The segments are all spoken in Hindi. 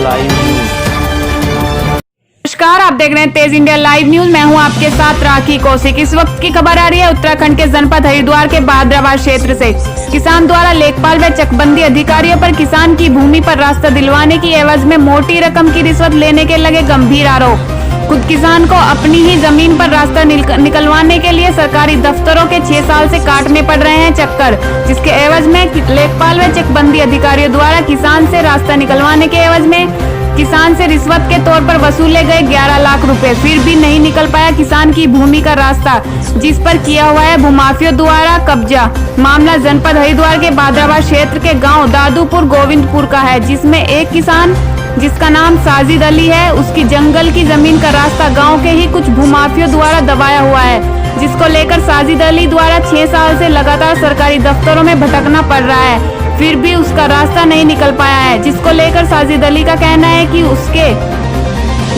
Live news. नमस्कार, आप देख रहे हैं तेज इंडिया लाइव न्यूज। मैं हूं आपके साथ राखी कौशिक। इस वक्त की खबर आ रही है उत्तराखंड के जनपद हरिद्वार के भाद्रवा क्षेत्र से। किसान द्वारा लेखपाल व चकबंदी अधिकारियों पर किसान की भूमि पर रास्ता दिलवाने की एवज में मोटी रकम की रिश्वत लेने के लगे गंभीर आरोप। खुद किसान को अपनी ही जमीन पर रास्ता निकलवाने के लिए सरकारी दफ्तरों के 6 साल से काटने पड़ रहे हैं चक्कर, जिसके एवज में लेखपाल व चकबंदी अधिकारियों द्वारा किसान से रास्ता निकलवाने के एवज में किसान से रिश्वत के तौर पर वसूले गए 11 लाख रुपए। फिर भी नहीं निकल पाया किसान की भूमि का रास्ता, जिस पर किया हुआ है भूमाफियों द्वारा कब्जा। मामला जनपद हरिद्वार के भाद्रवा क्षेत्र के गांव दादूपुर गोविंदपुर का है, जिसमें एक किसान जिसका नाम साजिद अली है, उसकी जंगल की जमीन का रास्ता गांव के ही कुछ भूमाफियों द्वारा दबाया हुआ है, जिसको लेकर साजिद अली द्वारा 6 साल से लगातार सरकारी दफ्तरों में भटकना पड़ रहा है। फिर भी उसका रास्ता नहीं निकल पाया है, जिसको लेकर साजिद अली का कहना है कि उसके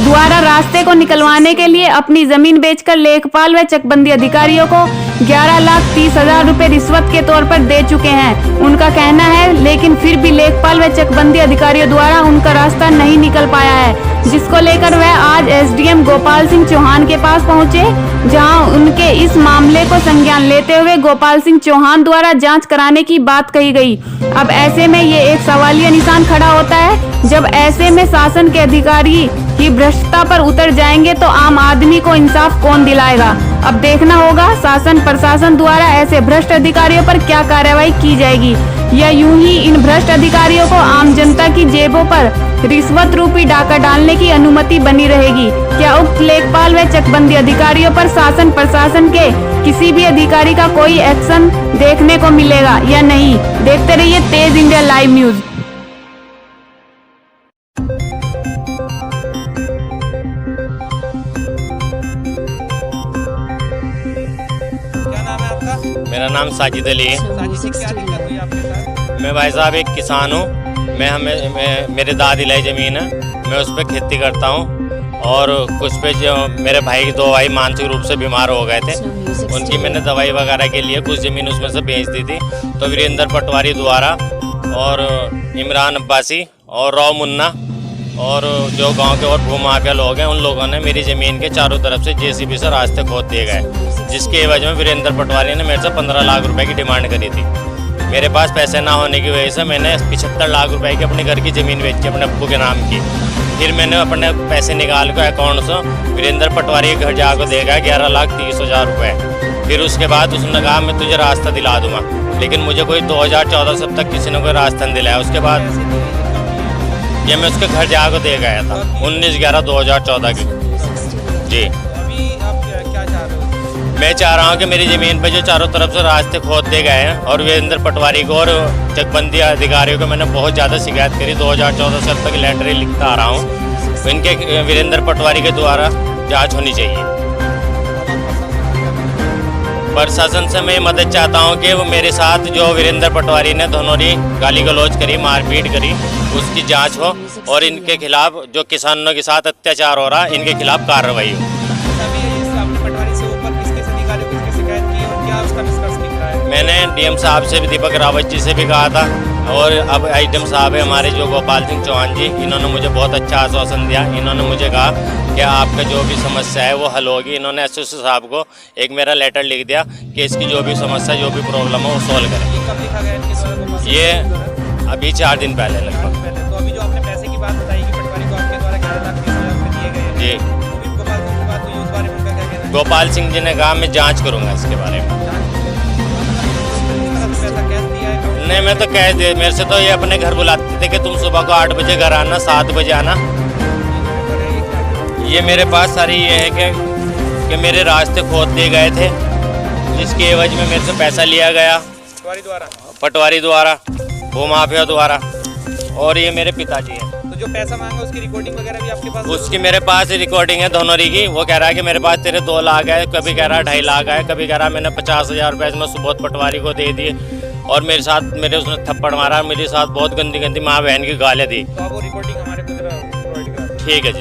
द्वारा रास्ते को निकलवाने के लिए अपनी जमीन बेचकर लेखपाल व चकबंदी अधिकारियों को 11,30,000 रुपए रिश्वत के तौर पर दे चुके हैं, उनका कहना है। लेकिन फिर भी लेखपाल व चकबंदी अधिकारियों द्वारा उनका रास्ता नहीं निकल पाया है, जिसको लेकर वह आज एसडीएम गोपाल सिंह चौहान के पास पहुंचे, जहां उनके इस मामले को संज्ञान लेते हुए गोपाल सिंह चौहान द्वारा जांच कराने की बात कही गई। अब ऐसे में ये एक सवालिया निशान खड़ा होता है, जब ऐसे में शासन के अधिकारी ही भ्रष्टता पर उतर जाएंगे तो आम आदमी को इंसाफ कौन दिलाएगा। अब देखना होगा शासन प्रशासन द्वारा ऐसे भ्रष्ट अधिकारियों पर क्या कार्रवाई की जाएगी, या यूं ही इन भ्रष्ट अधिकारियों को आम जनता की जेबों पर रिश्वत रूपी डाका डालने की अनुमति बनी रहेगी। क्या उक्त लेखपाल व चकबंदी अधिकारियों पर शासन प्रशासन के किसी भी अधिकारी का कोई एक्शन देखने को मिलेगा या नहीं। देखते रहिए तेज इंडिया लाइव न्यूज। मेरा नाम साजिद अली है। साजिद, क्या दिक्कत हुई आपके साथ? मैं भाई साहब एक किसान हूँ। मेरे दादी लाई ज़मीन है, मैं उस पर खेती करता हूँ। और कुछ पे जो मेरे भाई की 2 भाई मानसिक रूप से बीमार हो गए थे, उनकी मैंने दवाई वगैरह के लिए कुछ ज़मीन उसमें से बेच दी थी। तो वीरेंद्र पटवारी द्वारा और इमरान अब्बासी और राव मुन्ना और जो गांव के और भूमाफिया लोग हैं, उन लोगों ने मेरी ज़मीन के चारों तरफ से जेसीबी से रास्ते खोद दिए गए, जिसके एवज में वीरेंद्र पटवारी ने मेरे से 15 लाख रुपए की डिमांड करी थी। मेरे पास पैसे ना होने की वजह से मैंने 75 लाख रुपए की अपने घर की ज़मीन बेची अपने अब्बू के नाम की। फिर मैंने अपने पैसे निकाल कर अकाउंट से वीरेंद्र पटवारी के घर जाकर देगा 11,30,000 रुपये। फिर उसके बाद उसने कहा मैं तुझे रास्ता दिला दूँगा, लेकिन मुझे कोई 2014 से अब तक किसी ने कोई रास्ता नहीं दिलाया। उसके बाद ये मैं उसके घर जाकर दे गया था 19/11/2014 की। जी, अभी आप क्या चाह रहे हो? मैं चाह रहा हूँ कि मेरी ज़मीन पे जो चारों तरफ से रास्ते खोद दिए गए हैं, और वीरेंद्र पटवारी को और चकबंदी अधिकारियों को मैंने बहुत ज़्यादा शिकायत करी 2014 से अब तक लेटर लिखता आ रहा हूँ, तो इनके वीरेंद्र पटवारी के द्वारा जांच होनी चाहिए। प्रशासन से मैं मदद चाहता हूँ कि वो मेरे साथ जो वीरेंद्र पटवारी ने धनौरी गाली गलौज करी, मारपीट करी, उसकी जांच हो, और इनके खिलाफ जो किसानों के साथ अत्याचार हो रहा है इनके खिलाफ कार्रवाई हो। अभी आपने पटवारी से ऊपर किस अधिकारी को किसकी शिकायत की और क्या उसका निष्कर्ष निकला है? मैंने डीएम साहब से भी, दीपक रावत जी से भी कहा था, और अब आईएम साहब है हमारे जो गोपाल सिंह चौहान जी, इन्होंने मुझे बहुत अच्छा आश्वासन दिया। इन्होंने मुझे कहा कि आपका जो भी समस्या है वो हल होगी। इन्होंने एसओसी साहब को एक मेरा लेटर लिख दिया कि इसकी जो भी समस्या, जो भी प्रॉब्लम हो वो सॉल्व करें। ये कब लिखा गया इनके द्वारा गोपाल सिंह ये के द्वारा? अभी 4 दिन पहले लगभग। पहले तो अभी जो आपने पैसे की बात बताई कि पटवारी को आपके द्वारा 11,30,000 रुपये दिए गए हैं, जी, वो भी गोपाल सिंह की बात हुई, उस बारे में उनका क्या कहना है? गोपाल सिंह जी ने कहा मैं जांच करूंगा इसके बारे में। पैसा कैश दिया है? नहीं, मैं तो कैश दे, मेरे से तो ये अपने घर बुलाते थे कि तुम सुबह को 8 बजे घर आना, 7 बजे आना। ये मेरे पास सारी ये है कि मेरे रास्ते खोद दिए गए थे, जिसके एवज में मेरे से पैसा लिया गया पटवारी द्वारा, भूमाफिया द्वारा, और ये मेरे पिताजी हैं। तो जो पैसा मांगा उसकी रिकॉर्डिंग वगैरह भी आपके पास? उसकी मेरे पास रिकॉर्डिंग है धनौरी की। वो कह रहा है कि मेरे पास तेरे 2 लाख है, कभी कह रहा है 2.5 लाख है, कभी कह रहा है मैंने 50,000 रुपये इसमें सुबोध पटवारी को दे दिए, और मेरे साथ उसने थप्पड़ मारा, मेरे साथ बहुत गंदी गंदी माँ बहन की गालें दी। तो आप वो रिकॉर्डिंग हमारे को जरा प्रोवाइड करा। ठीक है जी।